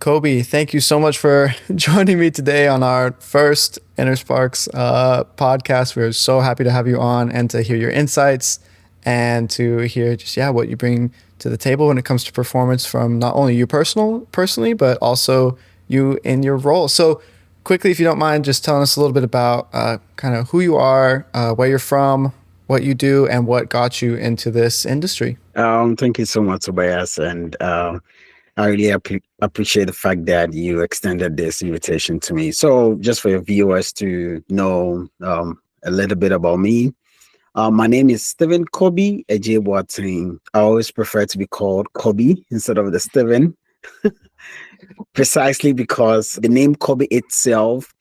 Kobby, thank you so much for joining me today on our first Innersparx podcast. We're so happy to have you on and to hear your insights and to hear just what you bring to the table when it comes to performance from not only you personally, but also you in your role. So quickly, if you don't mind, just telling us a little bit about kind of who you are, where you're from, what you do, and what got you into this industry. Thank you so much, Tobias, and I really appreciate the fact that you extended this invitation to me. So, just for your viewers to know a little bit about me, my name is Stephen Kobby Adjeiboateng. I always prefer to be called Kobby instead of the Stephen, precisely because the name Kobby itself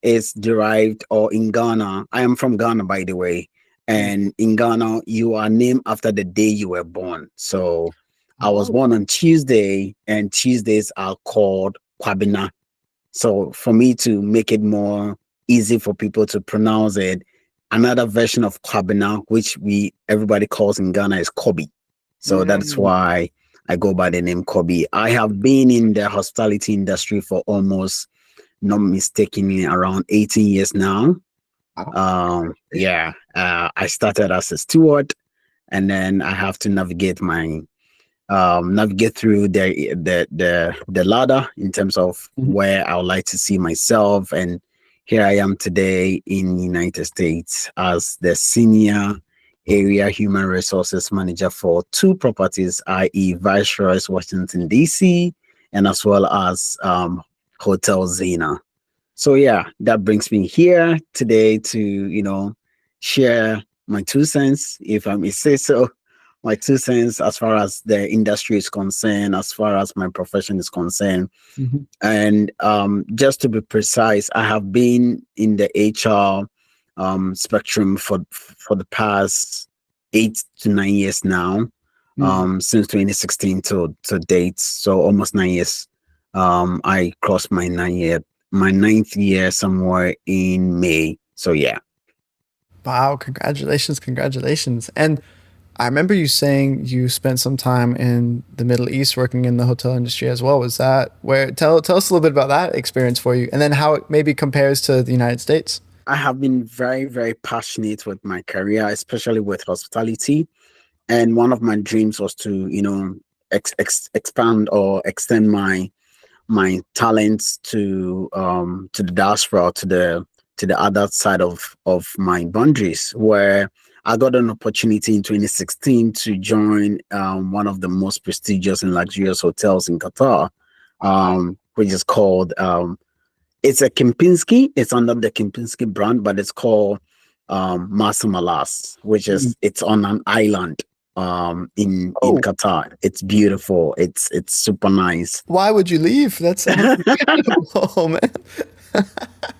is derived, or in Ghana, I am from Ghana, by the way. And in Ghana, you are named after the day you were born. So I was born on Tuesday, and Tuesdays are called Kwabena. So for me to make it more easy for people to pronounce it, another version of Kwabena, which everybody calls in Ghana, is Kobby. So that's why I go by the name Kobby. I have been in the hospitality industry for almost, not mistakenly, around 18 years now. I started as a steward, and then I have to navigate through the ladder in terms of where I would like to see myself. And here I am today in the United States as the senior area human resources manager for two properties, i.e. Viceroy's Washington, D.C., and as well as Hotel Zena. So that brings me here today to, share my 2 cents, if I may say so, my 2 cents as far as the industry is concerned, as far as my profession is concerned. And just to be precise, I have been in the HR spectrum for the past 8 to 9 years now, since 2016 to date. So almost 9 years. I crossed my 9th year somewhere in May. So Wow, congratulations. And I remember you saying you spent some time in the Middle East working in the hotel industry as well. Was that where? Tell us a little bit about that experience for you, and then how it maybe compares to the United States. I have been very, very passionate with my career, especially with hospitality. And one of my dreams was to, expand or extend my talents to the diaspora, to the other side of my boundaries, where I got an opportunity in 2016 to join one of the most prestigious and luxurious hotels in Qatar, which is called it's a Kempinski. It's under the Kempinski brand, but it's called Masa Malas, which is it's on an island in Qatar. It's beautiful. It's super nice. Why would you leave? That's incredible, man.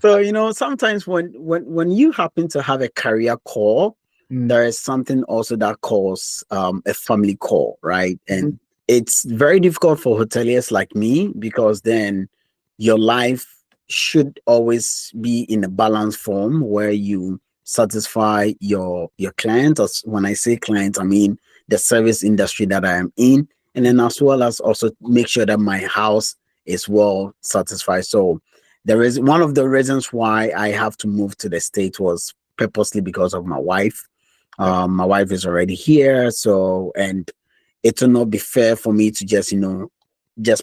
So sometimes when you happen to have a career call, there is something also that calls a family call, right? And it's very difficult for hoteliers like me, because then your life should always be in a balanced form where you satisfy your clients. When I say clients, I mean the service industry that I am in, and then as well as also make sure that my house is well satisfied. So there is one of the reasons why I have to move to the States was purposely because of my wife. My wife is already here, so, and it will not be fair for me to just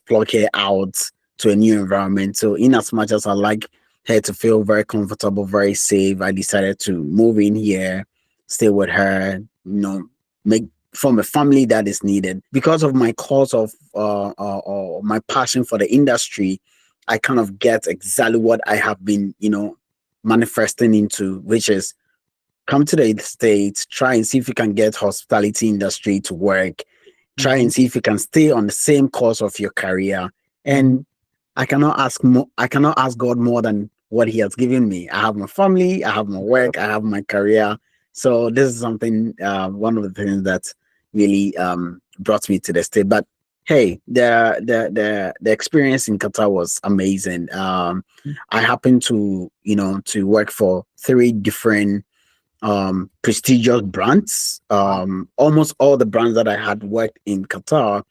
plug her out to a new environment. So in as much as I like her to feel very comfortable, very safe, I decided to move in here, stay with her, make from a family that is needed. Because of my cause of my passion for the industry, I kind of get exactly what I have been, manifesting into, which is come to the States, try and see if you can get hospitality industry to work, try and see if you can stay on the same course of your career. And I cannot ask God more than what He has given me. I have my family, I have my work, I have my career. So this is something, one of the things that really brought me to the State. But hey, the experience in Qatar was amazing. I happened to work for 3 different prestigious brands. Almost all the brands that I had worked in Qatar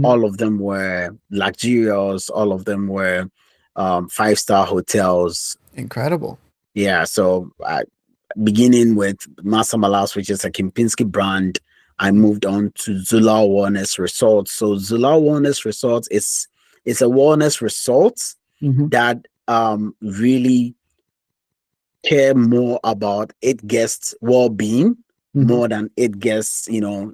All of them were luxurious. All of them were 5-star hotels. Incredible. Yeah. So beginning with Masamalas, which is a Kempinski brand, I moved on to Zula Wellness Resort. So Zula Wellness Resort is a wellness resort that really care more about it guests' well-being more than it guests, the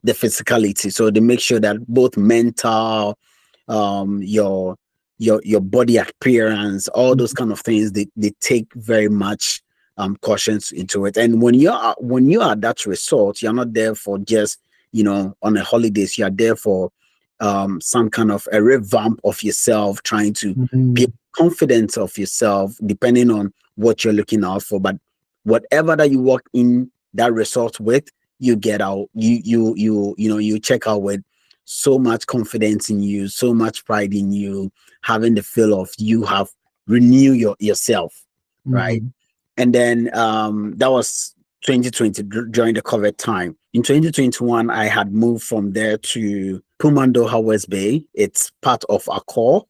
physicality. So they make sure that both mental, your body appearance, all those kind of things, they take very much cautions into it. And when you are at that resort, you're not there for just on a holidays. You are there for some kind of a revamp of yourself, trying to be confident of yourself, depending on what you're looking out for. But whatever that you walk in that resort with, you get out. You check out with so much confidence in you, so much pride in you, having the feel of you have renewed yourself, right? And then that was 2020 during the COVID time. In 2021, I had moved from there to Pumandoha West Bay. It's part of Accor.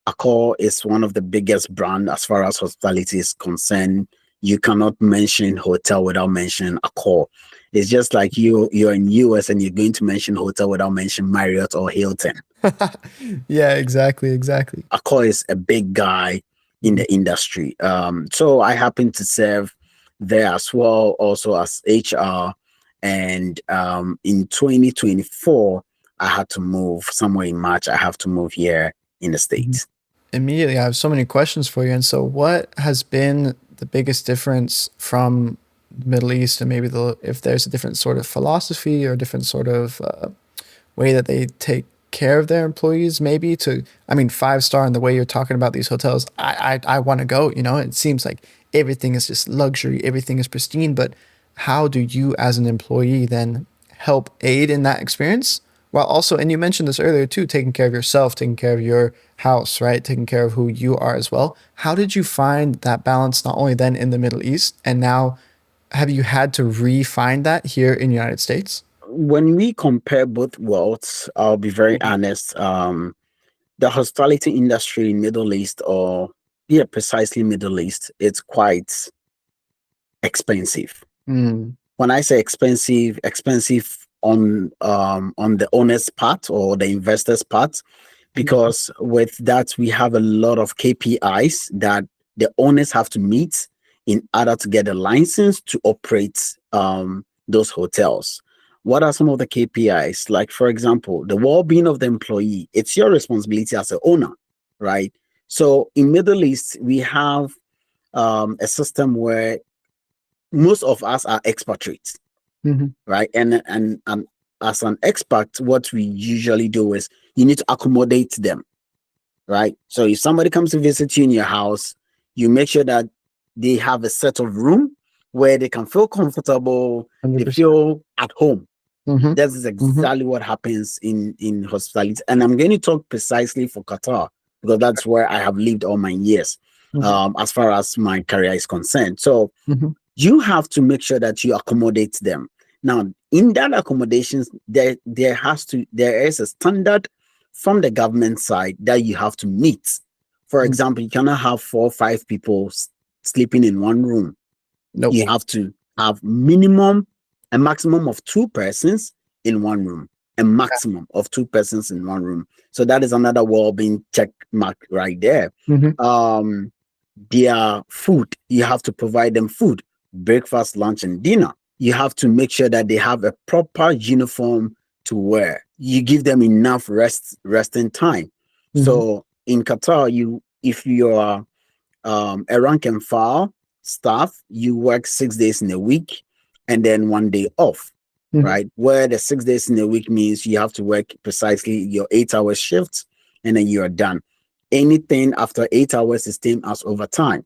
Accor is one of the biggest brands as far as hospitality is concerned. You cannot mention hotel without mentioning Accor. It's just like you're in US and you're going to mention hotel without mentioning Marriott or Hilton. Yeah, exactly. Accor is a big guy in the industry. So I happen to serve there as well, also as HR. And in 2024, I had to move somewhere in March. I have to move here in the States. Immediately, I have so many questions for you. And so what has been the biggest difference from the Middle East, and maybe if there's a different sort of philosophy or a different sort of way that they take care of their employees, maybe 5-star, and the way you're talking about these hotels, I want to go. It seems like everything is just luxury, everything is pristine. But how do you as an employee then help aid in that experience, while also, and you mentioned this earlier too, taking care of yourself, taking care of your house, right? Taking care of who you are as well. How did you find that balance, not only then in the Middle East, and now have you had to refine that here in the United States? When we compare both worlds, I'll be very honest. The hospitality industry in Middle East, precisely Middle East, it's quite expensive. When I say expensive on the owner's part or the investor's part, because with that we have a lot of KPIs that the owners have to meet in order to get a license to operate those hotels. What are some of the KPIs? Like, for example, the well-being of the employee. It's your responsibility as an owner, right? So in Middle East, we have a system where most of us are expatriates, right? And as an expat, what we usually do is you need to accommodate them, right? So if somebody comes to visit you in your house, you make sure that they have a set of room where they can feel comfortable, 100%. They feel at home. That is exactly what happens in hospitality. And I'm going to talk precisely for Qatar, because that's where I have lived all my years, as far as my career is concerned. So you have to make sure that you accommodate them. Now, in that accommodations, there is a standard from the government side that you have to meet. For example, you cannot have 4 or 5 people sleeping in one room. Nope. You have to have a maximum of 2 persons in one room. A maximum of 2 persons in one room. So that is another well-being check mark right there. Their food, you have to provide them food, breakfast, lunch, and dinner. You have to make sure that they have a proper uniform to wear. You give them enough resting time. So in Qatar, if you are a rank and file staff, you work 6 days in a week and then 1 day off, right? Where the 6 days in a week means you have to work precisely your 8-hour shifts and then you're done. Anything after 8 hours is same as overtime,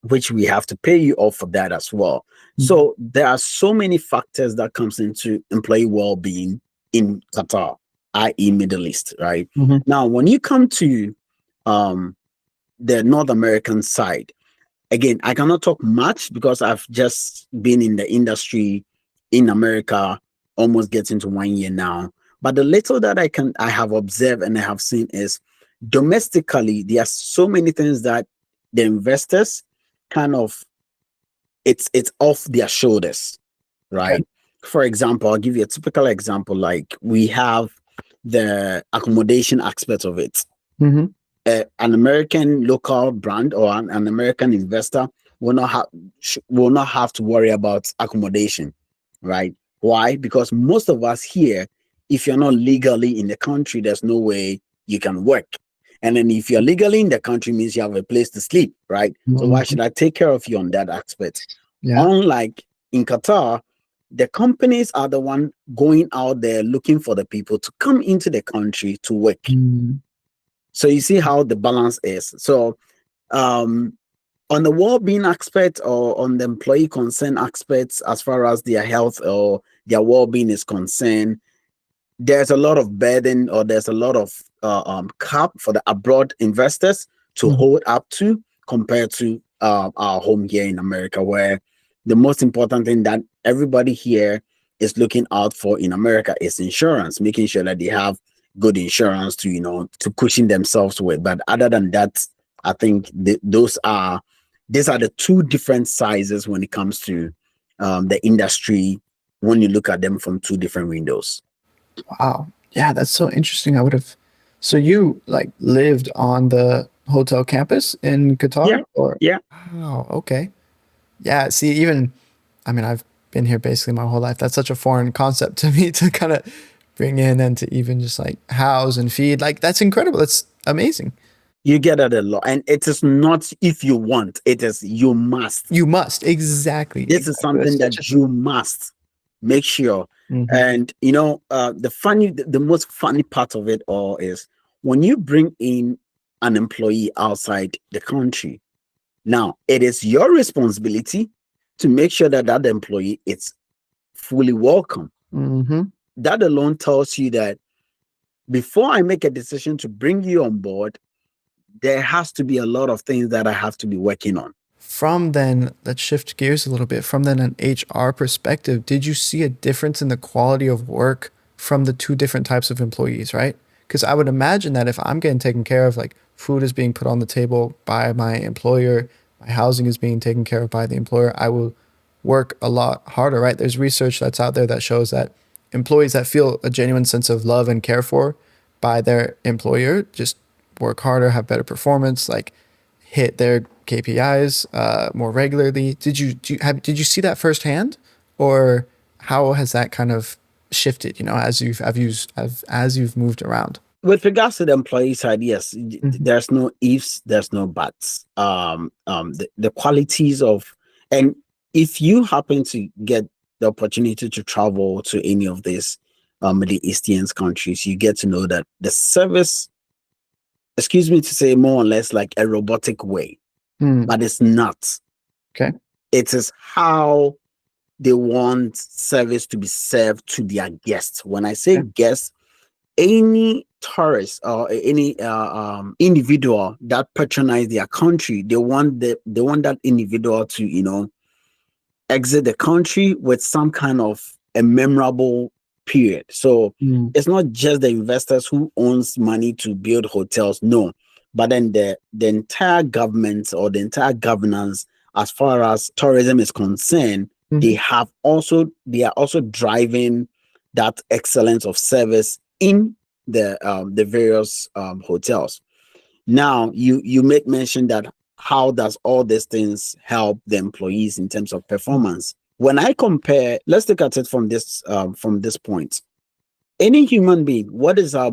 which we have to pay you off for that as well. So there are so many factors that comes into employee well-being in Qatar, i.e. Middle East, right? Now, when you come to the North American side, again, I cannot talk much because I've just been in the industry in America, almost getting to 1 year now. But the little that I have observed and I have seen is domestically, there are so many things that the investors kind of it's off their shoulders, Okay. right? For example, I'll give you a typical example. Like we have the accommodation aspect of it. Mm-hmm. An American local brand or an American investor will not have to worry about accommodation, right? Why? Because most of us here, if you're not legally in the country, there's no way you can work. And then if you're legally in the country, means you have a place to sleep, right? So why Mm-hmm. should I take care of you on that aspect? Yeah. Unlike in Qatar, the companies are the one going out there looking for the people to come into the country to work. Mm-hmm. So you see how the balance is. So um, on the well-being aspect or on the employee concern aspects, as far as their health or their well-being is concerned, there's a lot of burden or there's a lot of cap for the abroad investors to hold up to compared to our home here in America, where the most important thing that everybody here is looking out for in America is insurance, making sure that they have good insurance to to cushion themselves with. But other than that, I think these are the two different sizes when it comes to the industry when you look at them from two different windows. Wow. Yeah, that's so interesting. I would have. So you like lived on the hotel campus in Yeah, Qatar, or? yeah. Wow. Okay. Yeah. See, even, I mean, I've been here basically my whole life. That's such a foreign concept to me to kind of bring in and to even just like house and feed. Like that's incredible. That's amazing. You get that a lot. And it is not if you want, it is you must. You must exactly. This is Exactly. That's something such that you must make sure. Mhm. And the most funny part of it all is when you bring in an employee outside the country. Now, it is your responsibility to make sure that that employee is fully welcome. Mhm. That alone tells you that before I make a decision to bring you on board, there has to be a lot of things that I have to be working on. From then, let's shift gears a little bit. From then an HR perspective, did you see a difference in the quality of work from the two different types of employees, right? Because I would imagine that if I'm getting taken care of, like food is being put on the table by my employer, my housing is being taken care of by the employer, I will work a lot harder, right? There's research that's out there that shows that employees that feel a genuine sense of love and care for by their employer just work harder, have better performance, like hit their KPIs more regularly. Did you see that firsthand, or how has that kind of shifted? You know, as you've moved around. With regards to the employee side, yes, Mm-hmm. there's no ifs, there's no buts. The qualities of, and if you happen to get the opportunity to travel to any of these Middle Eastern countries, you get to know that the service, excuse me to say, more or less like a robotic way, Mm. but it's not. Okay. It is how they want service to be served to their guests. When I say Okay. guests, any tourist or any individual that patronize their country, they want that individual to exit the country with some kind of a memorable period. So Mm. it's not just the investors who owns money to build hotels, no, but then the entire government or the entire governance as far as tourism is concerned, Mhm. they are also driving that excellence of service in the various hotels. Now, you make mention that how does all these things help the employees in terms of performance? When I compare, let's look at it from this point. Any human being, what is our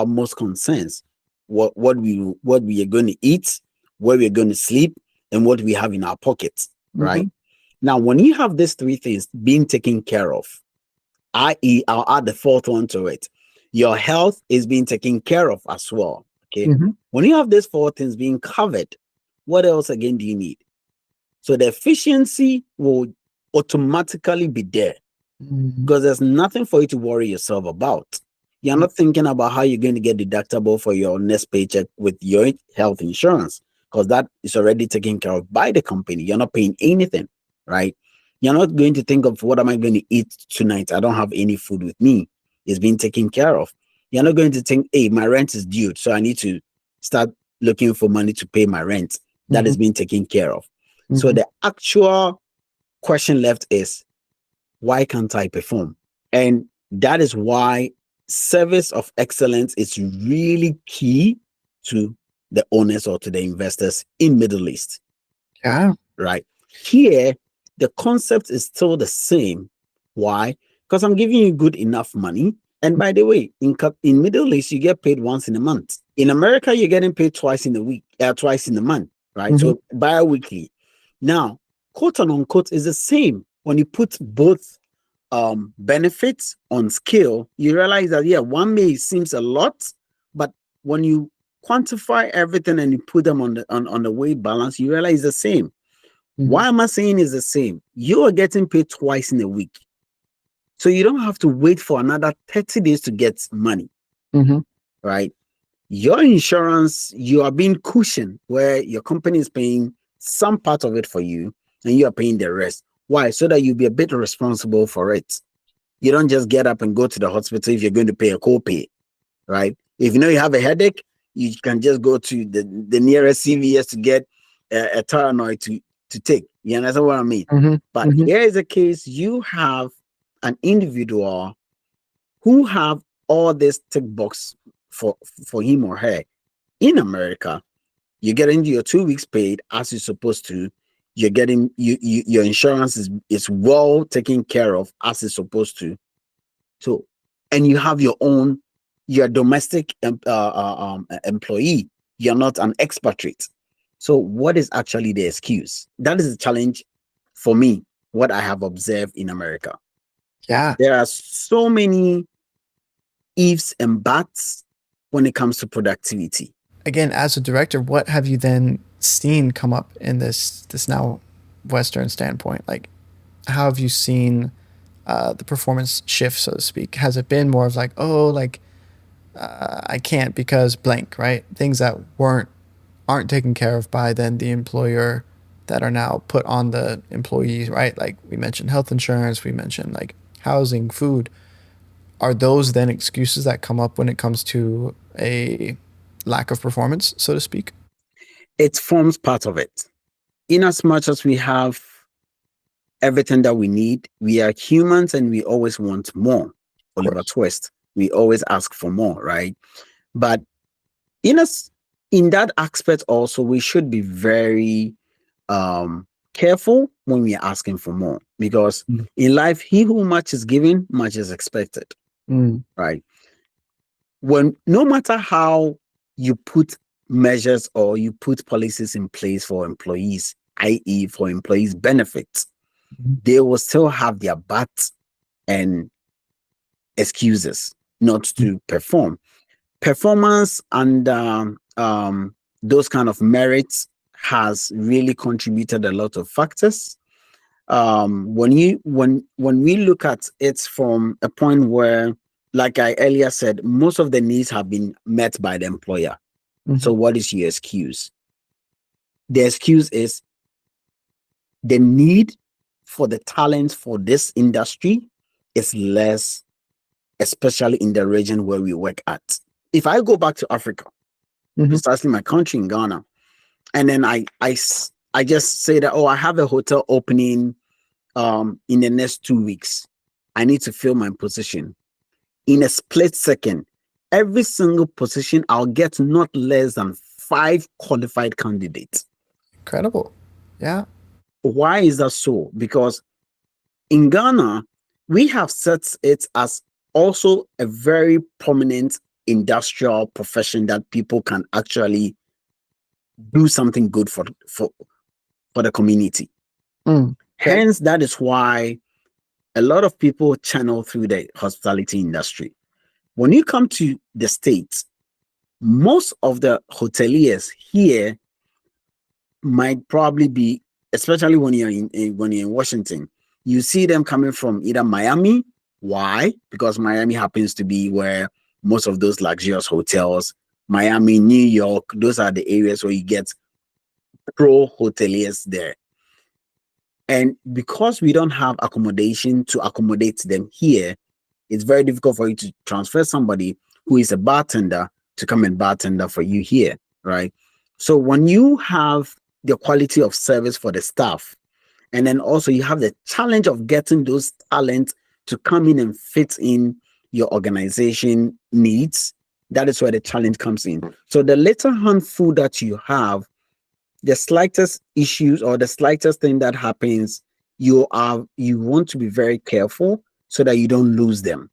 most concerns? What we are going to eat, where we are going to sleep, and what we have in our pockets, right? Mhm. Now, when you have these three things being taken care of, i.e., I'll add the fourth one to it. Your health is being taken care of as well. Okay. Mhm. When you have these four things being covered, what else again do you need? So the efficiency will automatically be there Mhm. because there's nothing for you to worry yourself about. You're not thinking about how you're going to get deductible for your next paycheck with your health insurance because that is already taken care of by the company. You're not paying anything, right? You're not going to think of what am I going to eat tonight? I don't have any food with me. is being taken care of. You're not going to think, hey, my rent is due, so I need to start looking for money to pay my rent. That is being taken care of. So the actual question left is, why can't I perform? And that is why service of excellence is really key to the owners or to the investors in Middle East. Yeah. Right. Here, the concept is still the same. Why? Because I'm giving you good enough money. And by the way, in Middle East, you get paid once in a month. In America, you're getting paid twice in a week, twice in a month, right? So bi-weekly. Now, quote and unquote is the same. When you put both benefits on scale, you realize that one may seems a lot, but when you quantify everything and you put them on the weight balance, you realize the same. Why am I saying is the same? You are getting paid twice in a week. So you don't have to wait for another 30 days to get money. Right? Your insurance, you are being cushioned where your company is paying some part of it for you and you are paying the rest. Why? So that you'll be a bit responsible for it. You don't just get up and go to the hospital if you're going to pay a copay. Right? If you know you have a headache, you can just go to the nearest CVS to get a Tylenol to take. You understand what I mean? But here is a case, you have an individual who have all this tick box for him or her. In America, you're getting your 2 weeks paid as you're supposed to. You're getting your insurance is well taken care of as it's supposed to. So, and you have your domestic employee. You're not an expatriate. So what is actually the excuse? That is the challenge for me, what I have observed in America. Yeah. There are so many ifs and buts when it comes to productivity. Again, as a director, what have you then seen come up in this now Western standpoint? Like, how have you seen the performance shift, so to speak? Has it been more of like, I can't because blank, right? Things that aren't taken care of by then the employer that are now put on the employees, right? Like we mentioned health insurance, we mentioned like housing, food. Are those then excuses that come up when it comes to a lack of performance, so to speak? It forms part of it. In as much as we have everything that we need, we are humans and we always want more. Oliver Twist. We always ask for more, right? But in that aspect also, we should be very careful when we are asking for more, because in life, he who much is given, much is expected, right? When no matter how you put measures or you put policies in place for employees, i.e. for employees' benefits, they will still have their buts and excuses not to perform. Performance and those kind of merits has really contributed a lot of factors. When we look at it from a point where, like I earlier said, most of the needs have been met by the employer. So what is your excuse? The excuse is the need for the talent for this industry is less, especially in the region where we work at. If I go back to Africa, precisely my country in Ghana, and then I just say that, I have a hotel opening in the next 2 weeks. I need to fill my position. In a split second, every single position, I'll get not less than 5 qualified candidates. Incredible. Yeah. Why is that so? Because in Ghana, we have set it as also a very prominent industrial profession that people can actually do something good for the community. Hence, that is why a lot of people channel through the hospitality industry. When you come to the States, most of the hoteliers here might probably be, especially when you're in Washington, you see them coming from either Miami. Why? Because Miami happens to be where most of those luxurious hotels, Miami, New York, those are the areas where you get pro hoteliers there. And because we don't have accommodation to accommodate them here, It's very difficult for you to transfer somebody who is a bartender to come and bartender for you here, right? So when you have the quality of service for the staff, and then also you have the challenge of getting those talent to come in and fit in your organization needs, that is where the challenge comes in. So the little handful that you have, the slightest issues or the slightest thing that happens, you want to be very careful so that you don't lose them.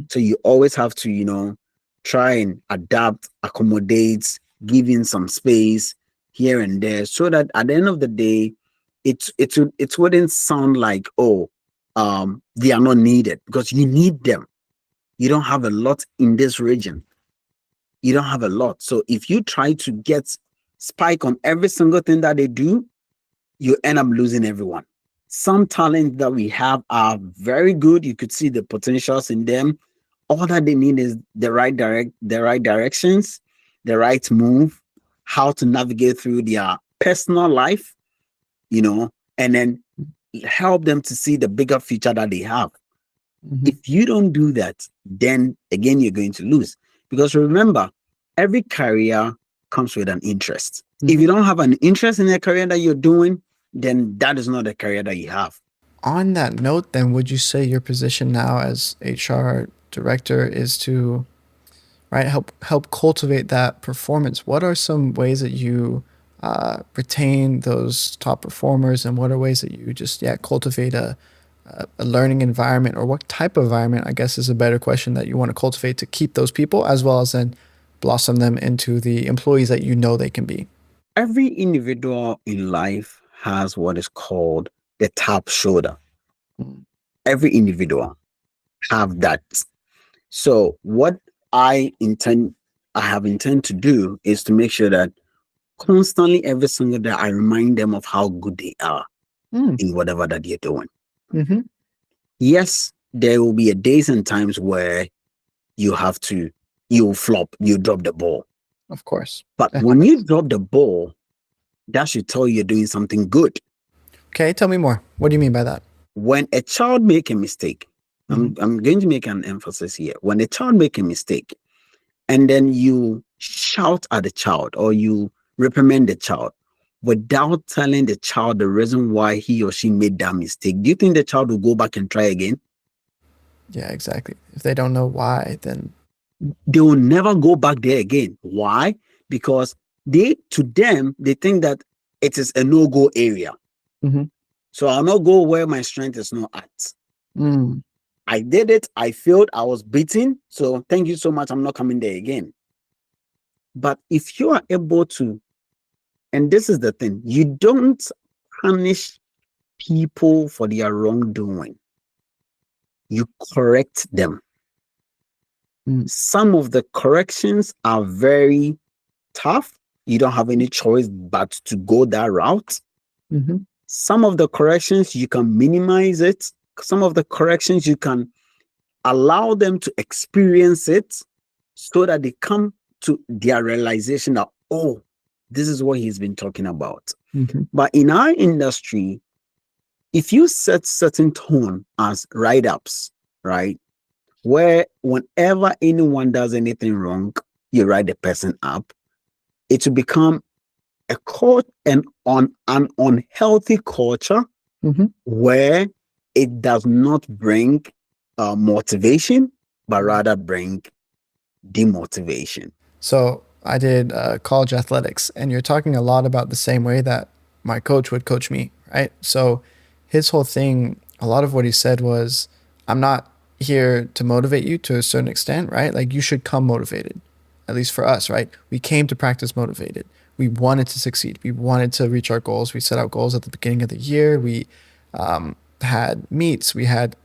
So you always have to, try and adapt, accommodate, give in some space here and there, so that at the end of the day, it wouldn't sound like, they are not needed, because you need them. You don't have a lot in this region. You don't have a lot. So if you try to get spike on every single thing that they do, you end up losing everyone. Some talent that we have are very good. You could see the potentials in them. All that they need is the right directions, the right move, how to navigate through their personal life, and then help them to see the bigger future that they have. If you don't do that, then again, you're going to lose. Because remember, every career comes with an interest. If you don't have an interest in a career that you're doing, then that is not a career that you have. On that note, then, would you say your position now as HR director is to help cultivate that performance? What are some ways that you retain those top performers, and what are ways that you just cultivate a learning environment, or what type of environment, I guess, is a better question, that you want to cultivate to keep those people, as well as then blossom them into the employees that you know they can be? Every individual in life has what is called the top shoulder. Every individual have that. So what I have intent to do is to make sure that constantly, every single day, I remind them of how good they are in whatever that they're doing. Yes, there will be days and times where you flop, you drop the ball. Of course. But when you drop the ball, that should tell you you're doing something good. Okay, tell me more. What do you mean by that? When a child make a mistake, I'm going to make an emphasis here. When a child make a mistake, and then you shout at the child or you reprimand the child without telling the child the reason why he or she made that mistake, do you think the child will go back and try again? Yeah, exactly. If they don't know why, then they will never go back there again. Why? Because to them, they think that it is a no-go area. So I'll not go where my strength is not at. I did it. I failed. I was beaten. So thank you so much. I'm not coming there again. But if you are able to, and this is the thing, you don't punish people for their wrongdoing. You correct them. Some of the corrections are very tough. You don't have any choice but to go that route. Some of the corrections, you can minimize it. Some of the corrections, you can allow them to experience it so that they come to their realization that, oh, this is what he's been talking about. But in our industry, if you set certain tone as write-ups, right, where whenever anyone does anything wrong, you write the person up, it will become an unhealthy culture where it does not bring motivation, but rather bring demotivation. So I did college athletics, and you're talking a lot about the same way that my coach would coach me, right? So his whole thing, a lot of what he said was, I'm not here to motivate you to a certain extent, right? Like, you should come motivated, at least for us, right? We came to practice motivated. We wanted to succeed. We wanted to reach our goals. We set out goals at the beginning of the year. We had meets. We had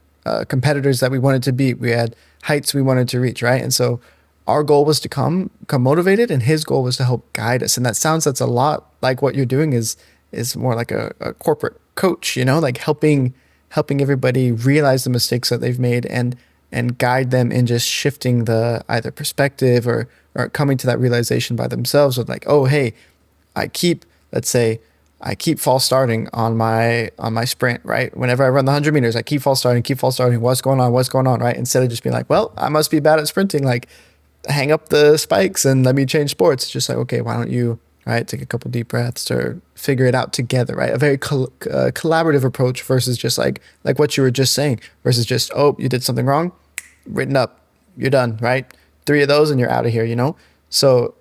competitors that we wanted to beat. We had heights we wanted to reach, right? And so our goal was to come motivated, and his goal was to help guide us. And that's a lot like what you're doing is more like a corporate coach, like helping everybody realize the mistakes that they've made and guide them in just shifting the either perspective or coming to that realization by themselves of like, oh, hey, I keep, let's say, I keep false starting on my sprint, right? Whenever I run the 100 meters, I keep false starting. What's going on, right? Instead of just being like, well, I must be bad at sprinting. Like, hang up the spikes and let me change sports. It's just like, okay, why don't you, right, take a couple deep breaths or figure it out together, right? A very collaborative approach versus just like what you were just saying, versus just, oh, you did something wrong, written up, you're done, right? 3 of those and you're out of here, you know? So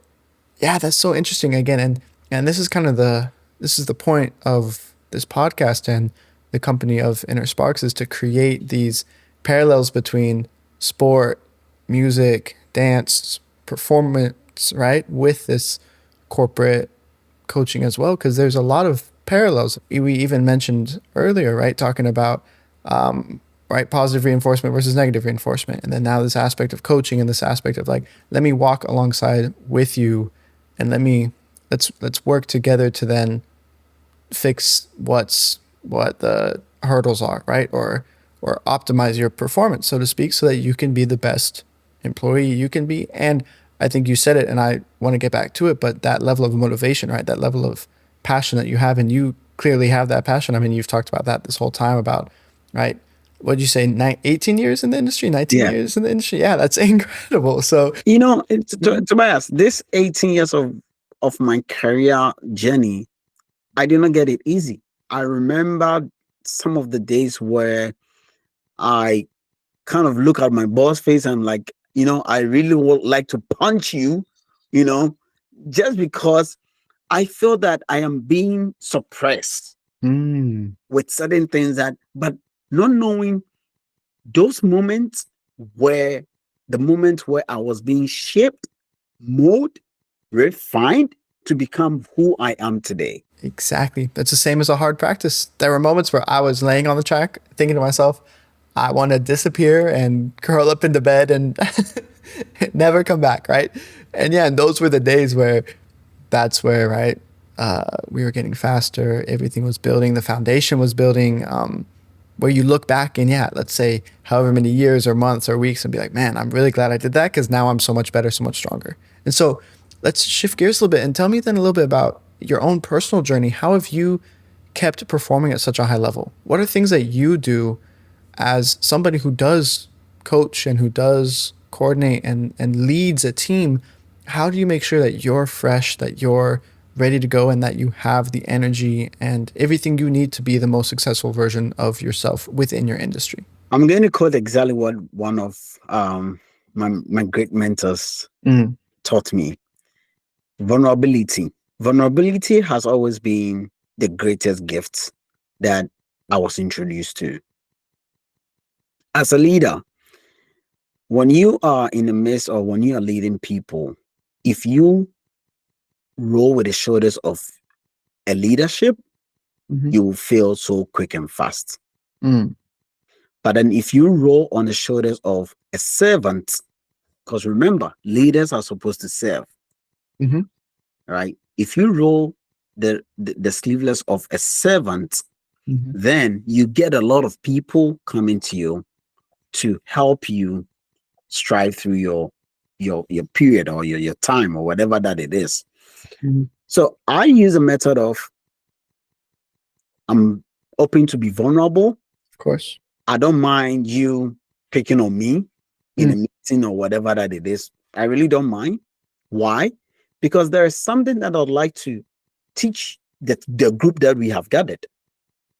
yeah, that's so interesting again. And this is kind of this is the point of this podcast and the company of Innersparx, is to create these parallels between sport, music, dance, performance, right, with this corporate coaching as well, because there's a lot of parallels. We even mentioned earlier, right, talking about right, positive reinforcement versus negative reinforcement, and then now this aspect of coaching and this aspect of like, let me walk alongside with you, and let's work together to then fix what the hurdles are, right, or optimize your performance, so to speak, so that you can be the best employee you can be. And I think you said it, and I want to get back to it, but that level of motivation, right, that level of passion that you have, and you clearly have that passion. I mean, you've talked about that this whole time about, right, what'd you say, 18 years in the industry, 19 years in the industry? Yeah, that's incredible. So, you know, Tobias, this 18 years of my career journey, I did not get it easy. I remember some of the days where I kind of look at my boss face and like, you know, I really would like to punch you, you know, just because I feel that I am being suppressed with certain things, but not knowing those moments were the moments where I was being shaped, molded, refined to become who I am today. Exactly. That's the same as a hard practice. There were moments where I was laying on the track thinking to myself, I want to disappear and curl up into bed and never come back, right? And yeah, and those were the days where right, we were getting faster, everything was building, the foundation was building, where you look back and yeah, let's say however many years or months or weeks and be like, man, I'm really glad I did that, because now I'm so much better, so much stronger. And so let's shift gears a little bit and tell me then a little bit about your own personal journey. How have you kept performing at such a high level? What are things that you do as somebody who does coach and who does coordinate and leads a team? How do you make sure that you're fresh, that you're ready to go, and that you have the energy and everything you need to be the most successful version of yourself within your industry? I'm going to quote exactly what one of my great mentors taught me. Vulnerability. Vulnerability has always been the greatest gift that I was introduced to. As a leader, when you are in the midst or when you are leading people, if you roll with the shoulders of a leadership, you will fail so quick and fast. But then if you roll on the shoulders of a servant, because remember, leaders are supposed to serve, right? If you roll the sleeveless of a servant, then you get a lot of people coming to you to help you strive through your period or your time or whatever that it is. So I use a method of, I'm open to be vulnerable. Of course. I don't mind you picking on me in a meeting or whatever that it is. I really don't mind. Why? Because there is something that I'd like to teach the group that we have gathered.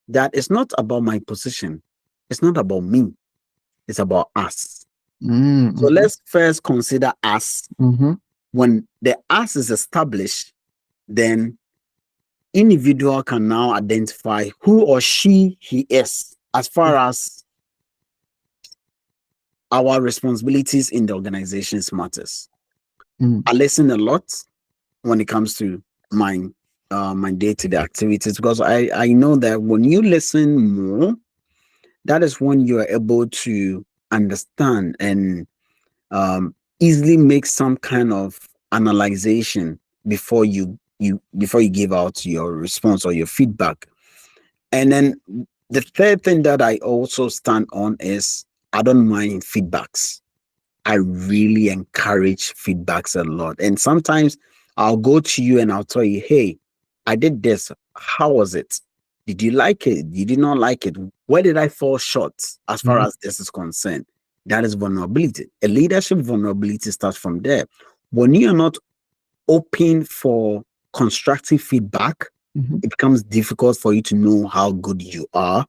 That it's not about my position. It's not about me. It's about us. So let's first consider us. When the us is established, then individual can now identify who or he is as far as our responsibilities in the organization's matters. I listen a lot when it comes to my day-to-day activities, because I know that when you listen more, that is when you are able to understand and easily make some kind of analyzation before you give out your response or your feedback. And then the third thing that I also stand on is I don't mind feedbacks. I really encourage feedbacks a lot. And sometimes I'll go to you and I'll tell you, hey, I did this. How was it? Did you like it? Did you not like it? Where did I fall short as far Mhm. as this is concerned? That is vulnerability. A leadership vulnerability starts from there. When you are not open for constructive feedback, Mhm. it becomes difficult for you to know how good you are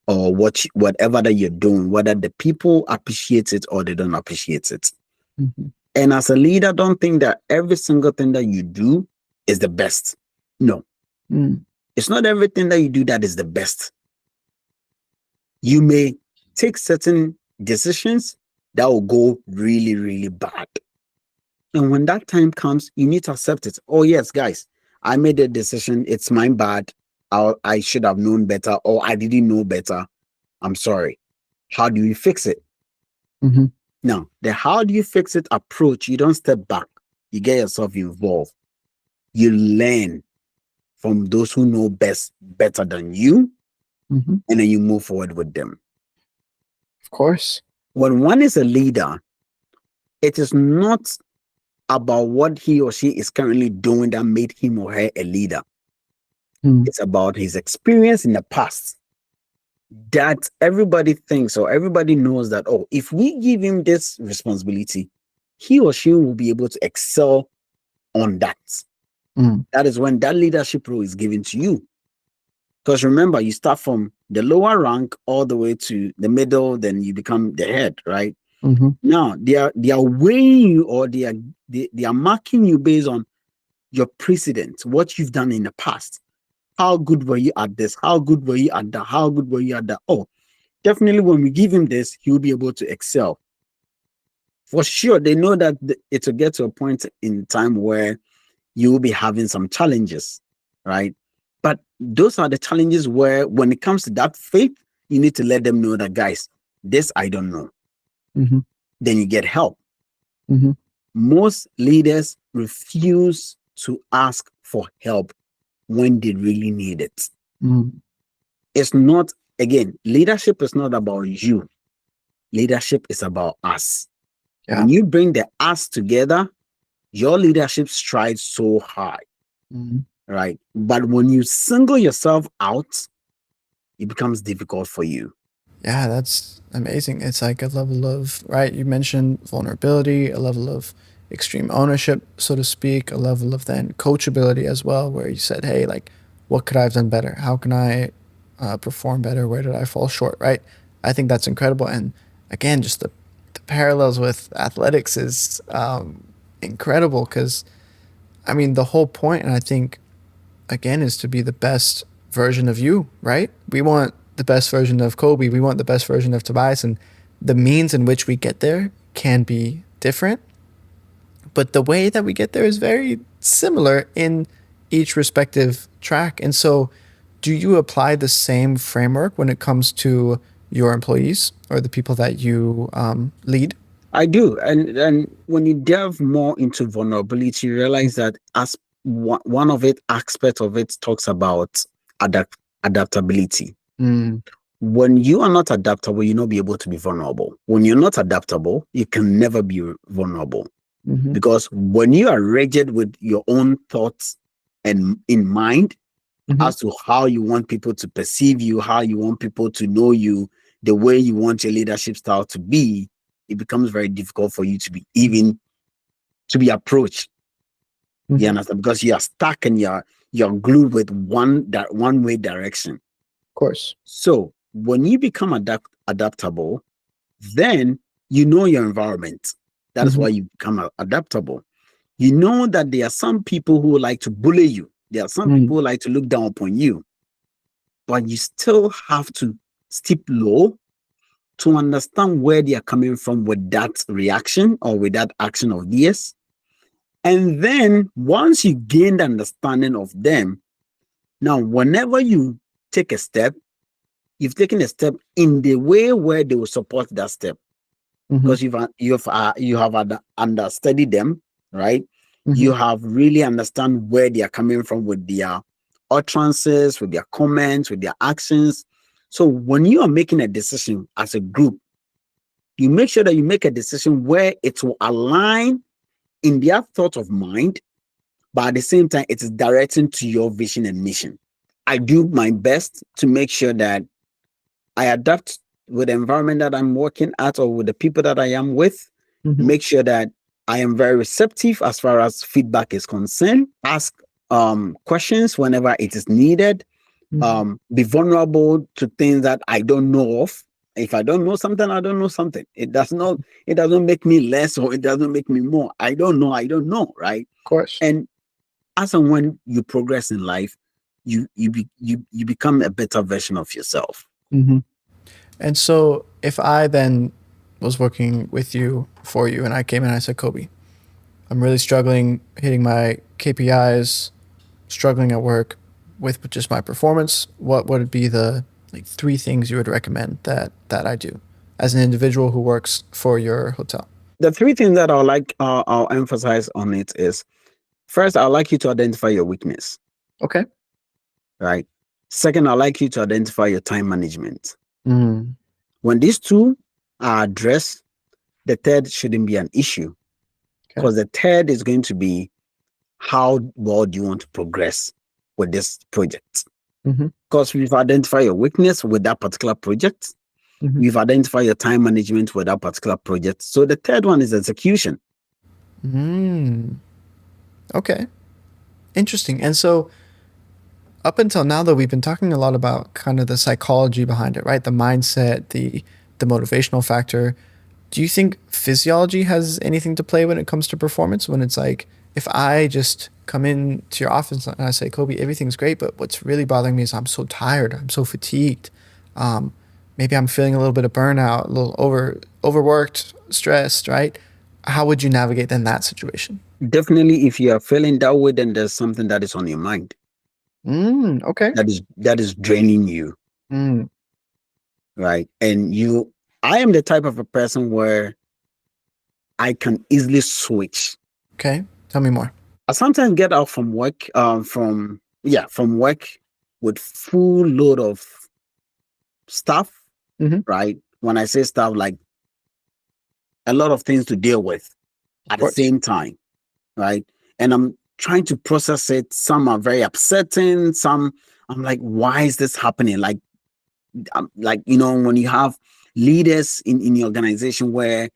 or whatever that you're doing, whether the people appreciate it or they don't appreciate it. Mhm. And as a leader, don't think that every single thing that you do is the best. No, Mm. it's not everything that you do that is the best. You may take certain decisions that will go really, really bad. And when that time comes, you need to accept it. Oh, yes, guys, I made a decision. It's my bad. I should have known better, or I didn't know better. I'm sorry. How do you fix it? Mhm. Now, the how do you fix it approach, you don't step back. You get yourself involved. You learn from those who know better than you, Mhm. and then you move forward with them. Of course. When one is a leader, it is not about what he or she is currently doing that made him or her a leader. Mm. It's about his experience in the past that everybody thinks or everybody knows that, oh, if we give him this responsibility, he or she will be able to excel on that. Mm. That is when that leadership role is given to you. Because remember, you start from the lower rank all the way to the middle, then you become the head, right? Mhm. Now they are weighing you, or they are marking you based on your precedent, what you've done in the past. How good were you at this? How good were you at that? How good were you at that? Oh, definitely when we give him this, he'll be able to excel. For sure, they know that it will get to a point in time where you will be having some challenges, right? But those are the challenges where, when it comes to that faith, you need to let them know that, guys, this I don't know. Mhm. Then you get help. Mhm. Most leaders refuse to ask for help when they really need it. Mm. It's not, again, leadership is not about you. Leadership is about us. Yeah. When you bring the us together, your leadership strides so high, Mhm. right? But when you single yourself out, it becomes difficult for you. Yeah, that's amazing. It's like a level of, right, you mentioned vulnerability, a level of extreme ownership, so to speak, a level of then coachability as well, where you said, hey, like, what could I have done better? How can I perform better? Where did I fall short, right? I think that's incredible. And again, just the parallels with athletics is incredible because, I mean, the whole point, and I think again is to be the best version of you, right? We want the best version of Kobby. We want the best version of Tobias, and the means in which we get there can be different, but the way that we get there is very similar in each respective track. And so, do you apply the same framework when it comes to your employees or the people that you lead? I do. And when you delve more into vulnerability, you realize that as one of it aspect of it talks about adaptability. Mm. When you are not adaptable, you'll not be able to be vulnerable. When you're not adaptable, you can never be vulnerable. Mm-hmm. Because when you are rigid with your own thoughts and in mind Mm-hmm. as to how you want people to perceive you, how you want people to know you, the way you want your leadership style to be, it becomes very difficult for you to be even to be approached. You Mm-hmm. Of understand? Because you are stuck and you're glued with one way direction. course. So when you become adaptable, then you know your environment. That is Mm-hmm. why you become adaptable. You know that there are some people who like to bully you. There are some Mm. people who like to look down upon you, but you still have to stoop low to understand where they are coming from with that reaction or with that action of theirs. And then once you gain the understanding of them, now whenever you take a step, you've taken a step in the way where they will support that step Mm-hmm. because you have understudied them, right? Mm-hmm. You have really understand where they are coming from with their utterances, with their comments, with their actions. So when you are making a decision as a group, you make sure that you make a decision where it will align in their thought of mind, but at the same time, it is directing to your vision and mission. I do my best to make sure that I adapt with the environment that I'm working at or with the people that I am with. Mm-hmm. Make sure that I am very receptive as far as feedback is concerned. Ask questions whenever it is needed. Mm-hmm. Be vulnerable to things that I don't know of. If I don't know something, I don't know something. It doesn't make me less or it doesn't make me more. I don't know, right? Of course. And as and when you progress in life, you become a better version of yourself. Mm-hmm. And so if I then was working with you, for you, and I came in and I said, Kobby, I'm really struggling hitting my KPIs, struggling at work with just my performance, what would be the like 3 things you would recommend that I do as an individual who works for your hotel? The 3 things that I'll emphasize on it is, first, I'd like you to identify your weakness. Okay. Right. Second, I'd like you to identify your time management. Mm. When these 2 are addressed, the third shouldn't be an issue, because the third is going to be, how well do you want to progress with this project? Because we've identified your weakness with that particular project. We've identified your time management with that particular project. So the third one is execution. Okay. Interesting. And so up until now, though, we've been talking a lot about kind of the psychology behind it, right? The mindset, the motivational factor. Do you think physiology has anything to play when it comes to performance? When it's like, if I just come into your office and I say, Kobby, everything's great, but what's really bothering me is I'm so tired, I'm so fatigued. Maybe I'm feeling a little bit of burnout, a little overworked, stressed, right? How would you navigate then that situation? Definitely, if you are feeling that way, then there's something that is on your mind. Okay. That is draining you. Right. And I am the type of a person where I can easily switch. Okay. Tell me more. I sometimes get out from work, from work with full load of stuff. Right. When I say stuff, like a lot of things to deal with at the same time. Right. And I'm trying to process it. Some are very upsetting. Some I'm like, why is this happening? Like, when you have leaders in your organization where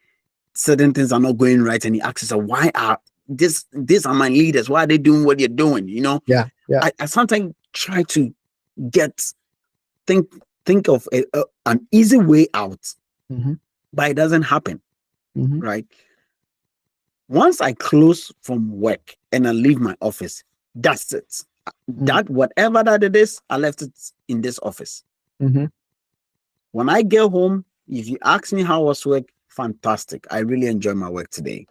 certain things are not going right, and you ask yourself, why are these are my leaders? Why are they doing what you're doing? Yeah. I sometimes try to think of an easy way out, but it doesn't happen. Right. Once I close from work and I leave my office, that's it. That whatever that it is, I left it in this office. When I get home, if you ask me how was work, fantastic. I really enjoy my work today.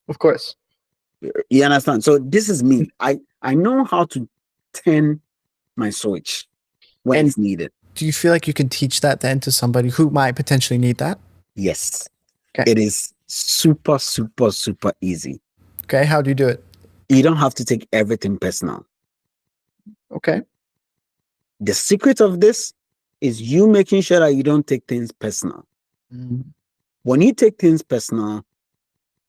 Of course. You understand? So this is me. I know how to turn my switch when it's needed. Do you feel like you can teach that then to somebody who might potentially need that? Yes. Okay. It is super, super, super easy. Okay. How do you do it? You don't have to take everything personal. Okay. The secret of this is you making sure that you don't take things personal. When you take things personal,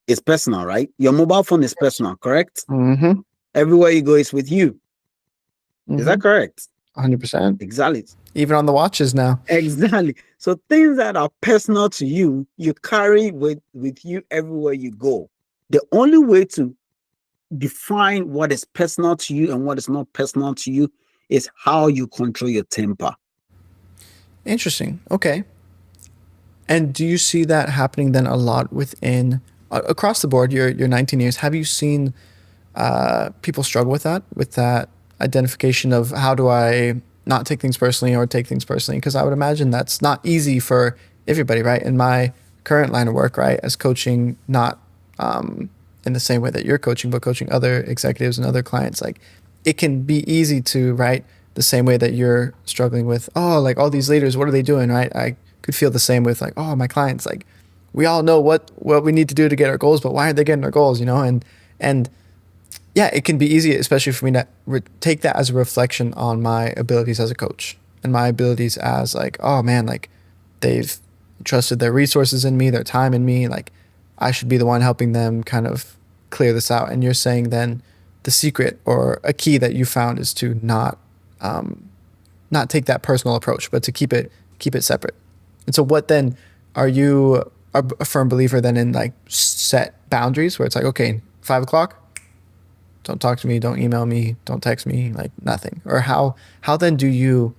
it's personal, right? Your mobile phone is personal, correct? Everywhere you go is with you. Is that correct? 100%. Exactly. Even on the watches now. Exactly. So things that are personal to you, you carry with you everywhere you go. The only way to define what is personal to you and what is not personal to you is how you control your temper. Interesting. Okay. And do you see that happening then a lot within across the board? Your 19 years. Have you seen people struggle with that identification of how do I not take things personally or take things personally? Because I would imagine that's not easy for everybody, right? In my current line of work, right, as coaching, not in the same way that you're coaching, but coaching other executives and other clients, like it can be easy to, right, the same way that you're struggling with, oh, like all these leaders, what are they doing, right? I could feel the same with like, oh, my clients, like we all know what we need to do to get our goals, but why aren't they getting their goals, and yeah, it can be easy, especially for me to take that as a reflection on my abilities as a coach and my abilities as like, oh man, like they've trusted their resources in me, their time in me, like I should be the one helping them kind of clear this out. And you're saying then the secret or a key that you found is to not not take that personal approach, but to keep it separate. And so what then, are you a firm believer then in like set boundaries where it's like, okay, 5 o'clock, don't talk to me, don't email me, don't text me, like nothing? Or how then do you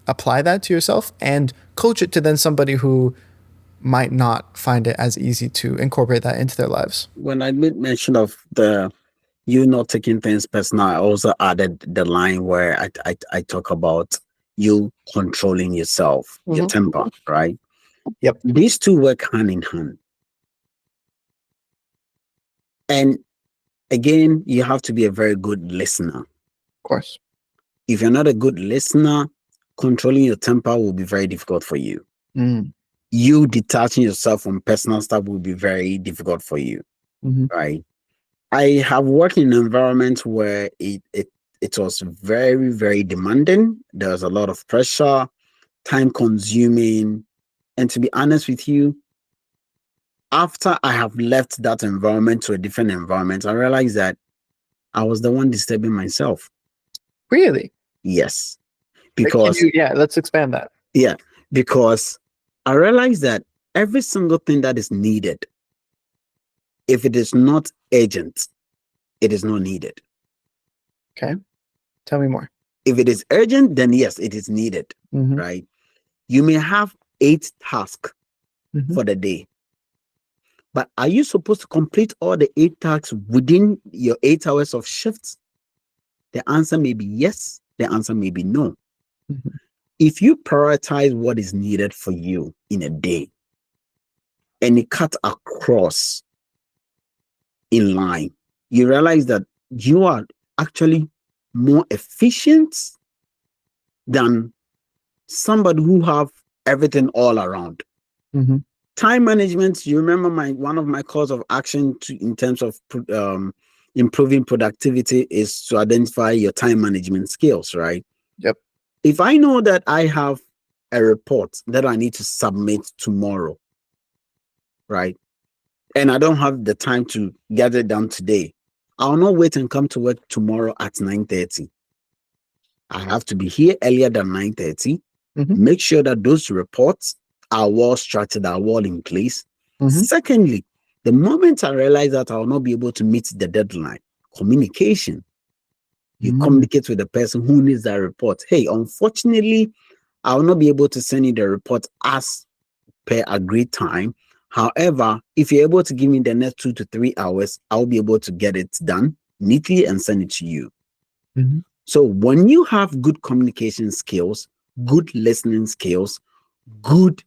apply that to yourself and coach it to then somebody who might not find it as easy to incorporate that into their lives? When I made mention of you not taking things personal, I also added the line where I talk about you controlling yourself, your temper, right? Yep. These two work hand in hand. And again, you have to be a very good listener. Of course. If you're not a good listener, controlling your temper will be very difficult for you. You detaching yourself from personal stuff will be very difficult for you, right? I have worked in an environment where it was very, very demanding. There was a lot of pressure, time consuming. And to be honest with you, after I have left that environment to a different environment, I realized that I was the one disturbing myself. Really? Yes. Because let's expand that. Yeah, because I realized that every single thing that is needed, if it is not urgent, it is not needed. Okay. Tell me more. If it is urgent, then yes, it is needed, right? You may have 8 tasks for the day, but are you supposed to complete all the 8 tasks within your 8 hours of shifts? The answer may be yes, the answer may be no. If you prioritize what is needed for you in a day and it cut across in line, you realize that you are actually more efficient than somebody who have everything all around. Time management, you remember one of my calls of action in terms of improving productivity is to identify your time management skills, right? Yep. If I know that I have a report that I need to submit tomorrow, right, and I don't have the time to get it done today, I'll not wait and come to work tomorrow at 9:30. I have to be here earlier than 9:30. Make sure that those reports are well structured, are well in place. Secondly, the moment I realize that I will not be able to meet the deadline, communication. You communicate with the person who needs that report. Hey, unfortunately, I will not be able to send you the report as per agreed time. However, if you're able to give me the next 2 to 3 hours, I'll be able to get it done neatly and send it to you. So when you have good communication skills, good listening skills, good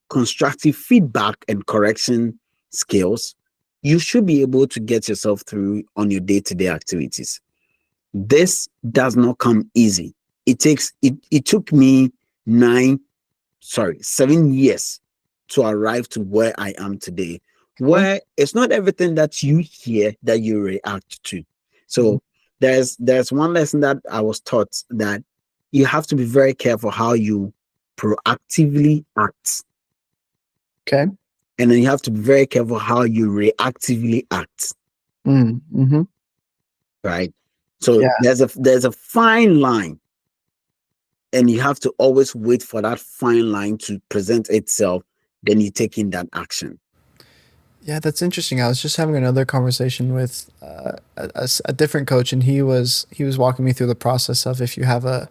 constructive feedback and correction skills, you should be able to get yourself through on your day-to-day activities. This does not come easy. It took me 7 years to arrive to where I am today, where it's not everything that you hear that you react to. So there's one lesson that I was taught, that you have to be very careful how you proactively act. Okay. And then you have to be very careful how you reactively act. Right. So there's a fine line, and you have to always wait for that fine line to present itself. Then you take in that action. Yeah, that's interesting. I was just having another conversation with a different coach, and he was walking me through the process of if you have a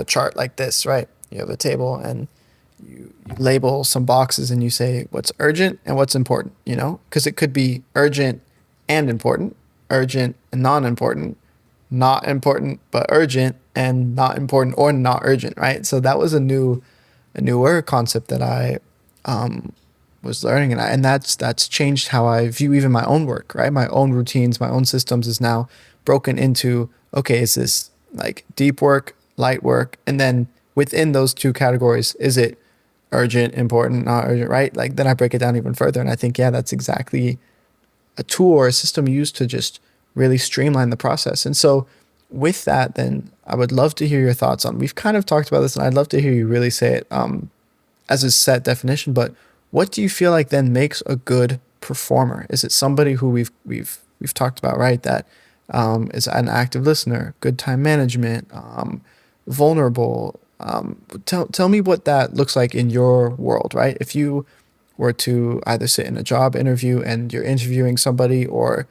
chart like this, right? You have a table and you label some boxes and you say what's urgent and what's important, because it could be urgent and important, urgent and non-important, not important but urgent, and not important or not urgent, right? So that was a newer concept that I was learning, and that's changed how I view even my own work, right? My own routines, my own systems is now broken into, okay, is this like deep work, light work, and then within those two categories, is it urgent, important, not urgent, right? Like then I break it down even further, and I think that's exactly a tool or a system used to just really streamline the process. And so with that, then I would love to hear your thoughts on, we've kind of talked about this, and I'd love to hear you really say it as a set definition, but what do you feel like then makes a good performer? Is it somebody who we've talked about, right? That is an active listener, good time management, vulnerable. Tell me what that looks like in your world, right? If you were to either sit in a job interview and you're interviewing somebody, or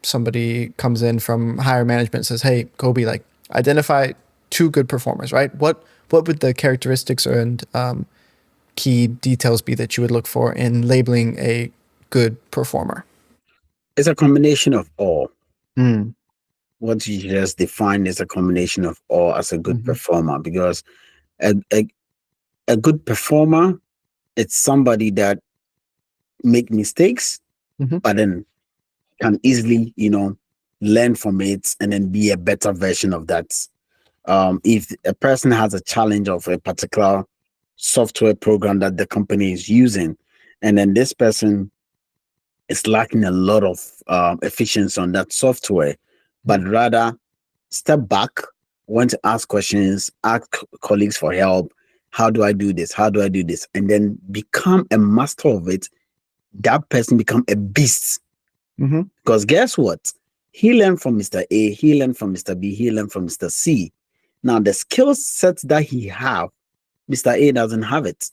somebody comes in from higher management and says, "Hey, Kobby, like identify two good performers," right? What would the characteristics and key details be that you would look for in labeling a good performer? It's a combination of all. Mm. What you just defined is a combination of all as a good Mm-hmm. performer, because a, a, a good performer, it's somebody that make mistakes, Mm-hmm. but then can easily, learn from it and then be a better version of that. If a person has a challenge of a particular software program that the company is using, and then this person is lacking a lot of efficiency on that software, but rather step back, want to ask questions, ask colleagues for help. How do I do this? How do I do this? And then become a master of it. That person become a beast. Mm-hmm. Because guess what? He learned from Mr. A, he learned from Mr. B, he learned from Mr. C. Now the skill sets that he have, Mr. A doesn't have it.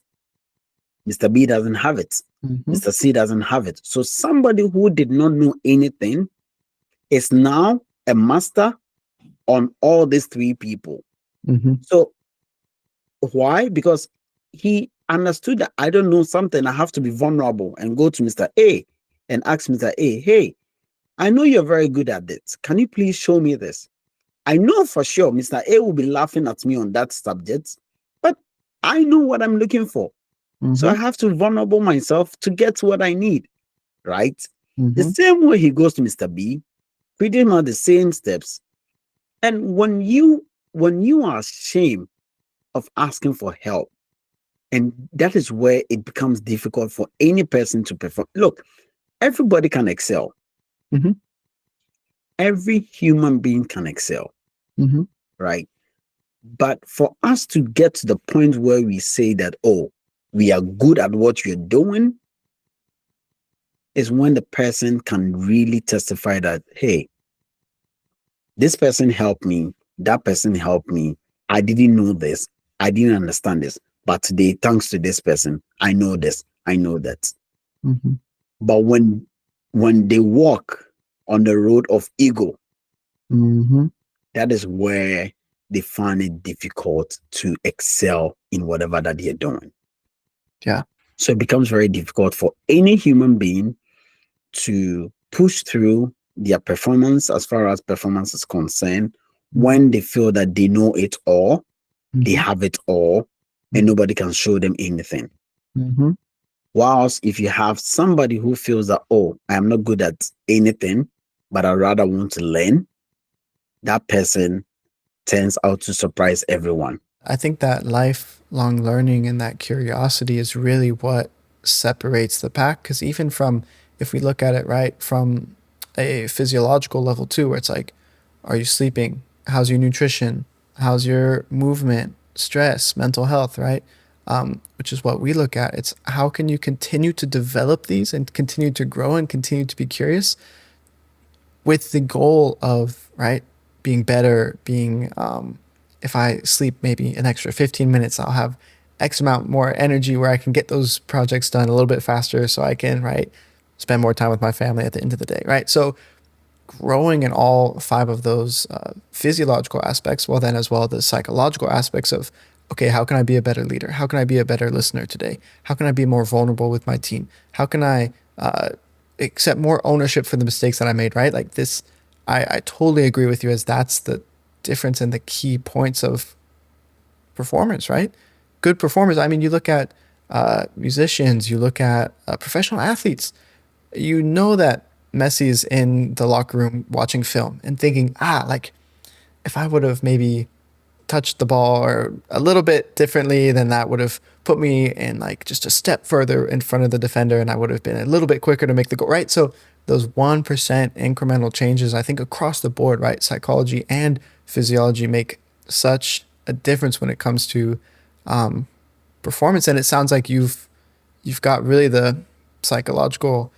Mr. B doesn't have it. Mm-hmm. Mr. C doesn't have it. So somebody who did not know anything is now a master on all these three people. Mm-hmm. So why? Because he understood that I don't know something. I have to be vulnerable and go to Mr. A and ask Mr. A, hey, I know you're very good at this. Can you please show me this? I know for sure Mr. A will be laughing at me on that subject, but I know what I'm looking for. So I Mm-hmm. have to vulnerable myself to get what I need, right? The Mm-hmm. same way he goes to Mr. B, pretty much the same steps. And when you are ashamed of asking for help, and that is where it becomes difficult for any person to perform. Look, everybody can excel. Mm-hmm. Every human being can excel, Mm-hmm. right? But for us to get to the point where we say that, oh, we are good at what you're doing, is when the person can really testify that, hey, this person helped me, that person helped me. I didn't know this, I didn't understand this, but today, thanks to this person, I know this, I know that. Mm-hmm. But when they walk on the road of ego, Mm-hmm. that is where they find it difficult to excel in whatever that they're doing. Yeah. So it becomes very difficult for any human being to push through their performance as far as performance is concerned Mm-hmm. when they feel that they know it all, they Mm-hmm. have it all, and nobody can show them anything. Mm-hmm. Whilst if you have somebody who feels that, oh, I am not good at anything, but I rather want to learn, that person turns out to surprise everyone. I think that lifelong learning and that curiosity is really what separates the pack. Because even from, if we look at it right from a physiological level too, where it's like, are you sleeping? How's your nutrition? How's your movement, stress, mental health, right? Which is what we look at. It's how can you continue to develop these and continue to grow and continue to be curious with the goal of, right, being better, being, if I sleep maybe an extra 15 minutes, I'll have X amount more energy where I can get those projects done a little bit faster so I can, right, spend more time with my family at the end of the day, right? So growing in all five of those physiological aspects, well, then as well the psychological aspects of, okay, how can I be a better leader? How can I be a better listener today? How can I be more vulnerable with my team? How can I accept more ownership for the mistakes that I made, right? Like this, I totally agree with you, as that's the difference and the key points of performance, right? Good performers. I mean, you look at musicians, you look at professional athletes, you know that Messi is in the locker room watching film and thinking, like if I would have maybe touched the ball or a little bit differently, then that would have put me in like just a step further in front of the defender and I would have been a little bit quicker to make the goal, right? So those 1% incremental changes, I think across the board, right? Psychology and physiology make such a difference when it comes to performance. And it sounds like you've got really the psychological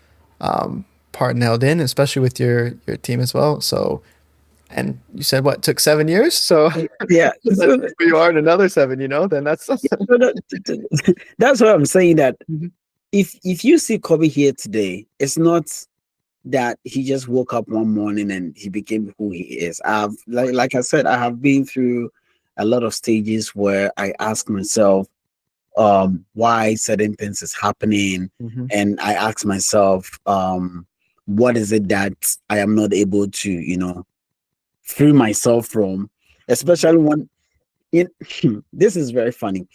part nailed in, especially with your team as well. So And you said what took 7 years? So Yeah. So, where you are in another 7, then that's yeah, so that's what I'm saying, that Mhm. if you see Kobby here today, it's not that he just woke up one morning and he became who he is. I've like I said, I have been through a lot of stages where I ask myself why certain things is happening, Mhm. and I ask myself what is it that I am not able to, free myself from, especially when in this is very funny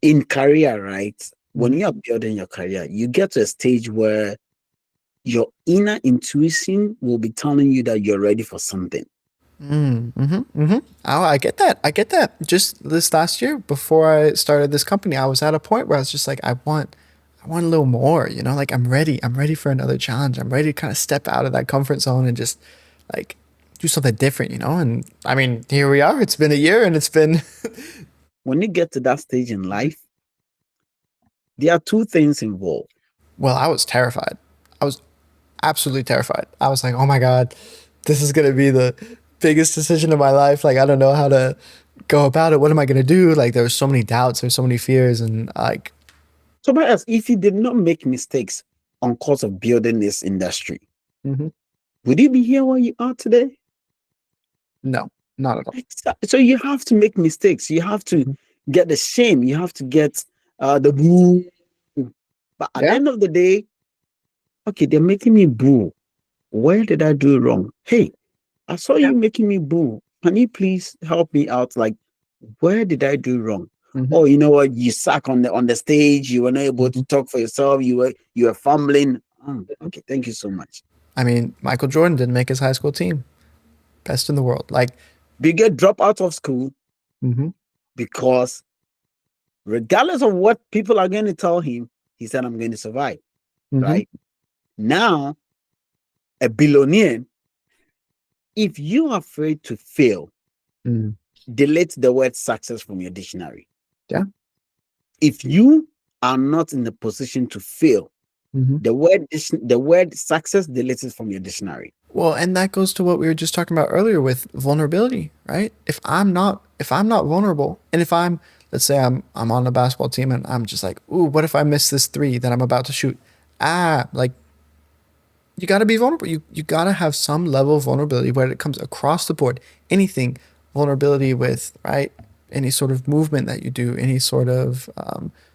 in career, right? When Mhm. you are building your career, you get to a stage where your inner intuition will be telling you that you're ready for something. Oh, I get that. I get that. Just this last year, before I started this company, I was at a point where I was just like, I want a little more. Like I'm ready. I'm ready for another challenge. I'm ready to kind of step out of that comfort zone and just like do something different. And I mean, here we are. It's been a year, and it's been. When you get to that stage in life, there are two things involved. Well, I was terrified. I was absolutely terrified. I was like, oh my God, this is going to be the biggest decision of my life. Like, I don't know how to go about it. What am I going to do? Like, there were so many doubts, there's so many fears. And like, So, by us, if you did not make mistakes on course of building this industry, mhm, would you be here where you are today? no, not at all. So you have to make mistakes. You have to Mhm. get the shame. You have to get the boo. But at the Yeah. end of the day, okay, they're making me boo. Where did I do wrong? Hey, I saw Yeah. you making me boo. Can you please help me out? Like, where did I do wrong? Hmm. Oh, you know what? You suck on the stage. You were not able Hmm. to talk for yourself. You were fumbling. Okay, thank you so much. I mean, Michael Jordan didn't make his high school team. Best in the world. Like, Big drop out of school hmm. because regardless of what people are going to tell him, he said, I'm going to survive. Hmm. Right? Now, a billionaire, if you are afraid to fail, Mm. delete the word success from your dictionary. Yeah. If you are not in the position to fail, Hmm. the word success, delete it from your dictionary. Well, and that goes to what we were just talking about earlier with vulnerability, right? If I'm not vulnerable, and if let's say I'm on the basketball team and I'm just like, ooh, what if I miss this three that I'm about to shoot? Like you got to be vulnerable. You got to have some level of vulnerability where it comes across the board. Anything, vulnerability with, right? Any sort of movement that you do, any sort of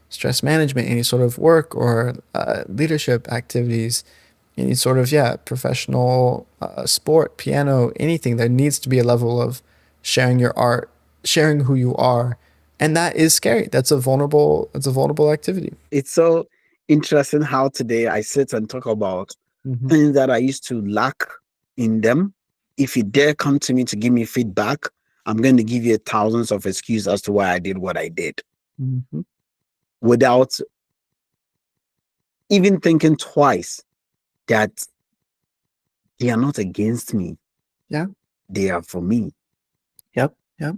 stress management, any sort of work or leadership activities, any sort of, yeah, professional sport, piano, anything. There needs to be a level of sharing your art, sharing who you are. And that is scary. That's a vulnerable activity. It's so interesting how today I sit and talk about Mm-hmm. things that I used to lack in them. If you dare come to me to give me feedback, I'm going to give you thousands of excuses as to why I did what I did Mm-hmm. without even thinking twice that they are not against me. Yeah. They are for me. Yep. Yep.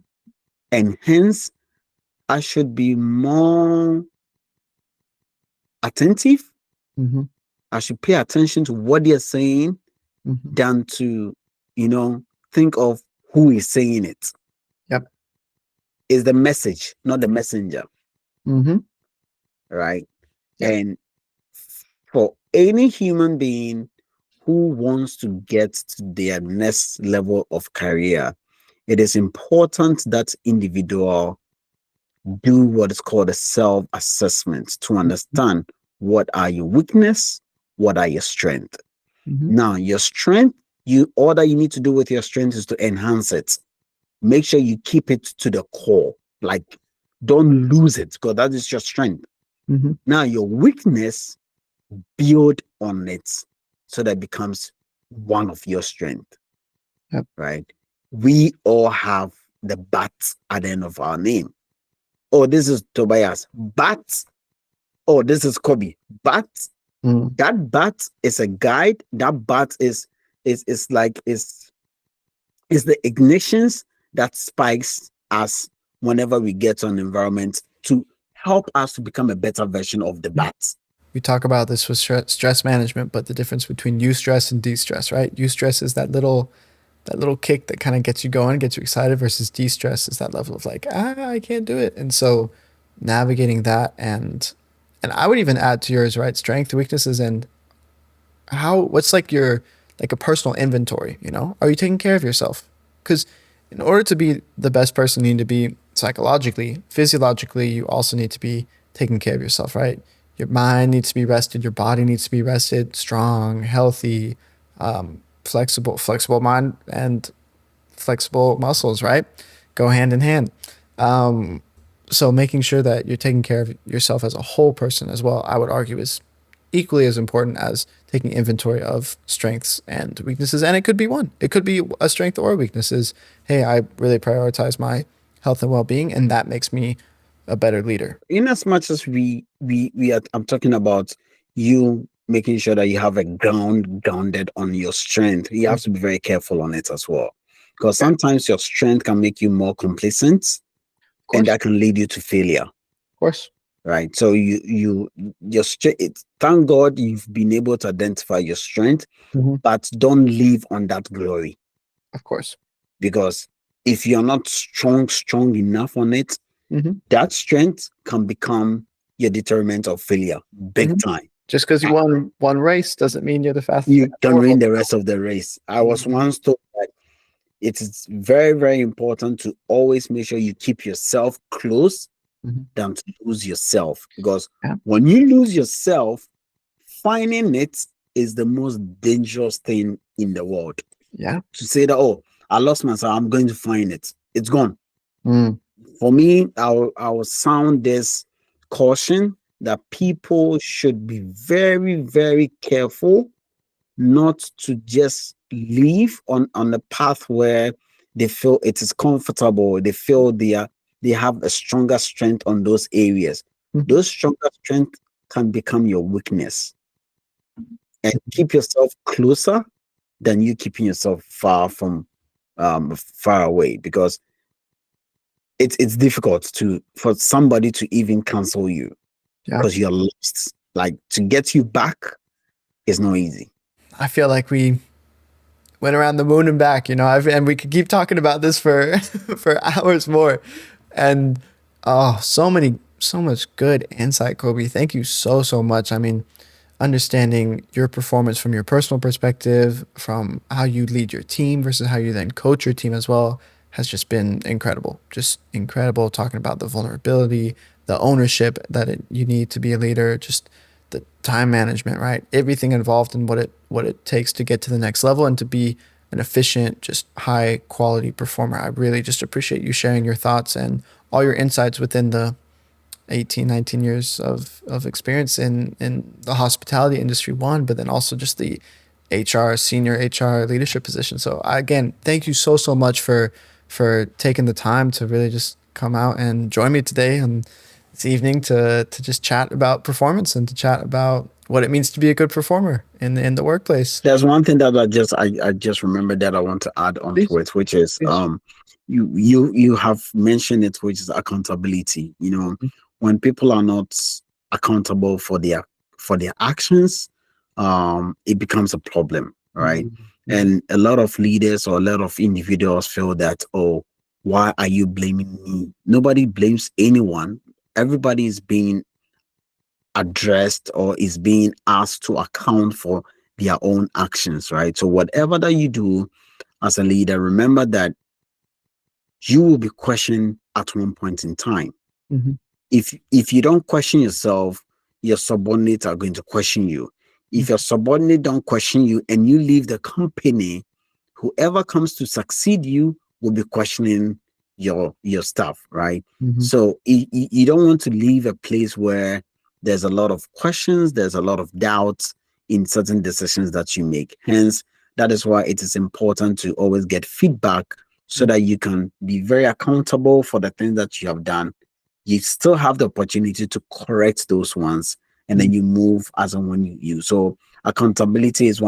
And hence, I should be more attentive. Mm-hmm. I should pay attention to what they're saying Mm-hmm. than to, you know, think of who is saying it. Yep. It's the message, not the messenger, Mm-hmm. right? Yep. And for any human being who wants to get to their next level of career, it is important that individual do what is called a self-assessment to understand what are your weakness, what are your strength. Mm-hmm. Now, your strength, all that you need to do with your strength is to enhance it. Make sure you keep it to the core. Like, don't lose it because that is your strength. Mm-hmm. Now, your weakness, build on it so that it becomes one of your strength, Yep. right? We all have the bat at the end of our name. Oh, this is Tobias. Bat. Oh, this is Kobby. Bat. Mm. That bat is a guide. That bat is like is the ignitions that spikes us whenever we get on environment to help us to become a better version of the Yeah. bat. We talk about this with stress management, but the difference between eustress and de-stress, right? Eustress is that little that little kick that kind of gets you going, gets you excited, versus de-stress is that level of like, I can't do it. And so navigating that, and I would even add to yours, right? Strength, weaknesses, and what's like your, like a personal inventory, you know? Are you taking care of yourself? Because in order to be the best person you need to be psychologically, physiologically, you also need to be taking care of yourself, right? Your mind needs to be rested, your body needs to be rested, strong, healthy, flexible mind and flexible muscles, right? Go hand in hand. So making sure that you're taking care of yourself as a whole person as well, I would argue, is equally as important as taking inventory of strengths and weaknesses. And it could be one. It could be a strength or a weakness is, hey, I really prioritize my health and well-being, and that makes me a better leader. In as much as we are, I'm talking about you making sure that you have a grounded on your strength. You have to be very careful on it as well, because sometimes your strength can make you more complacent, and that can lead you to failure. Of course. Right. So your strength. Thank God you've been able to identify your strength, but don't live on that glory. Of course. Because if you're not strong enough on it, that strength can become your determinant of failure, big time. Just because you won one race doesn't mean you're the fastest. You can win the rest of the race. I was once told that it is very, very important to always make sure you keep yourself close than to lose yourself. Because when you lose yourself, finding it is the most dangerous thing in the world. Yeah. To say that, oh, I lost myself, I'm going to find it. It's gone. For me, I will sound this caution that people should be very, very careful not to just live on the path where they feel it is comfortable. They feel they have a stronger strength on those areas. Those stronger strength can become your weakness. And keep yourself closer than you keeping yourself far away, because it's difficult for somebody to even cancel you because you're lost. Like, to get you back is not easy. I feel like we went around the moon and back, you know, and we could keep talking about this for for hours more. And so much good insight, Kobby. Thank you so much. I mean, understanding your performance from your personal perspective, from how you lead your team versus how you then coach your team as well, has just been incredible. Just incredible, talking about the vulnerability, the ownership that you need to be a leader, just the time management, right? Everything involved in what it takes to get to the next level and to be an efficient, just high quality performer. I really just appreciate you sharing your thoughts and all your insights within the 18, 19 years of experience in the hospitality industry, one, but then also just the senior HR leadership position. So again, thank you so much for taking the time to really just come out and join me today and this evening to just chat about performance and to chat about what it means to be a good performer in the workplace. There's one thing that I just remembered that I want to add on to it, which is you have mentioned it, which is accountability. You know, when people are not accountable for their actions, it becomes a problem, right? And a lot of leaders or a lot of individuals feel that, oh, why are you blaming me? Nobody blames anyone. Everybody is being addressed or is being asked to account for their own actions, right? So whatever that you do as a leader, remember that you will be questioned at one point in time. If you don't question yourself, your subordinates are going to question you. If your subordinate don't question you and you leave the company, whoever comes to succeed you will be questioning your stuff, right? So you don't want to leave a place where there's a lot of questions, there's a lot of doubts in certain decisions that you make. Hence, that is why it is important to always get feedback so that you can be very accountable for the things that you have done. You still have the opportunity to correct those ones, and then you move as and when you. So accountability is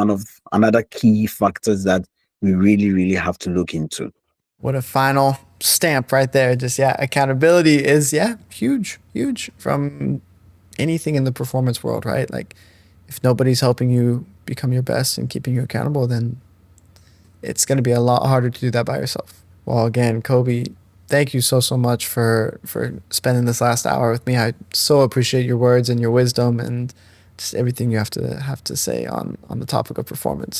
another key factors that we really, really have to look into. What a final stamp right there. Just, accountability is, huge from anything in the performance world, right? Like, if nobody's helping you become your best and keeping you accountable, then it's going to be a lot harder to do that by yourself. Well, again, Kobby, thank you so much for spending this last hour with me. I so appreciate your words and your wisdom and just everything you have to say on the topic of performance.